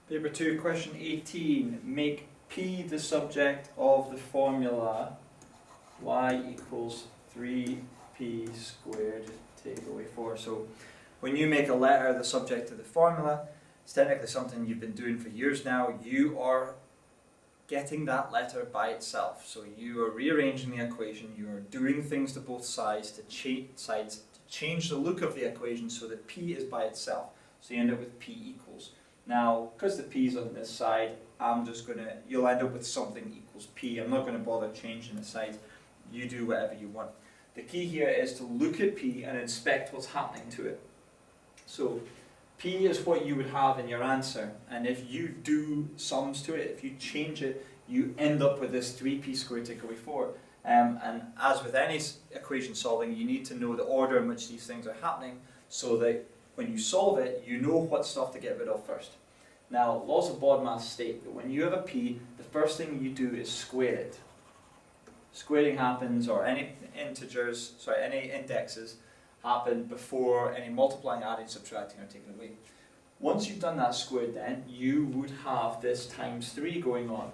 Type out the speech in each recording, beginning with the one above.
Paper 2, question 18. Make P the subject of the formula y equals 3p squared take away 4. So when you make a letter the subject of the formula, it's technically something you've been doing for years now. You are getting that letter by itself. So you are rearranging the equation, you are doing things to both sides to change the look of the equation so that p is by itself. So you end up with p equals. Now, because the p is on this side, you'll end up with something equals p. I'm not going to bother changing the sides. You do whatever you want. The key here is to look at p and inspect what's happening to it. So p is what you would have in your answer, and if you do sums to it, if you change it, you end up with this 3p squared take away 4. And as with any equation solving, you need to know the order in which these things are happening so that when you solve it, you know what stuff to get rid of first. Now, laws of BODMAS state that when you have a p, the first thing you do is square it. Squaring happens, or any indexes happen before any multiplying, adding, subtracting, or taking away. Once you've done that squared, then you would have this times 3 going on.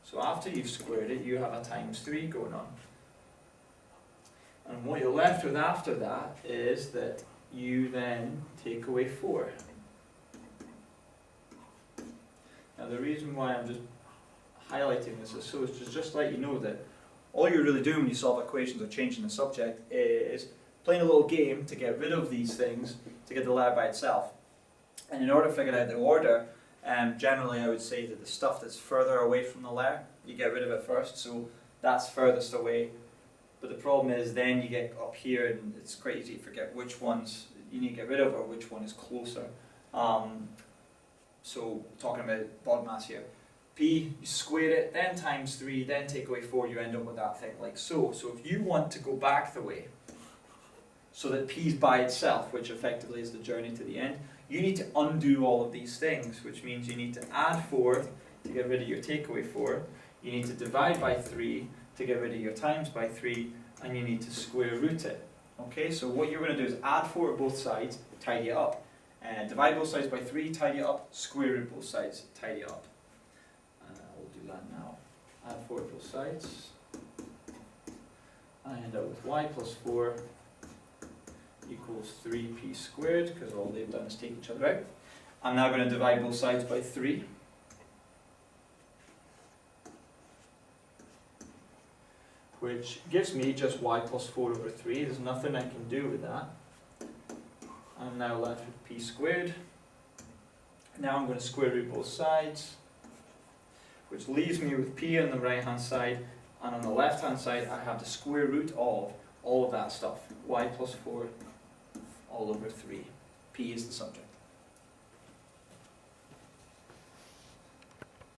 So after you've squared it, you have a times 3 going on. And what you're left with after that is that you then take away 4. Now the reason why I'm just highlighting this is so it's just let you know that all you're really doing when you solve equations or changing the subject is playing a little game to get rid of these things to get the letter by itself. And in order to figure out the order, generally I would say that the stuff that's further away from the letter, you get rid of it first, so that's furthest away. But the problem is then you get up here and it's quite easy to forget which ones you need to get rid of or which one is closer. So talking about BODMAS here. P, you square it, then times 3, then take away 4, you end up with that thing like so. So if you want to go back the way, so that p is by itself, which effectively is the journey to the end, you need to undo all of these things, which means you need to add 4 to get rid of your take away 4, you need to divide by 3 to get rid of your times by 3, and you need to square root it. Okay, so what you're going to do is add 4 to both sides, tidy it up. Divide both sides by 3, tidy it up, square root both sides, tidy it up. We'll do that now. Add 4 to both sides. I end up with y plus 4 equals 3p squared, because all they've done is take each other out. I'm now going to divide both sides by 3. Which gives me just y plus 4 over 3. There's nothing I can do with that. I'm now left with p squared. Now I'm going to square root both sides, which leaves me with p on the right hand side, and on the left hand side I have the square root of all of that stuff. Y plus 4 all over 3. P is the subject.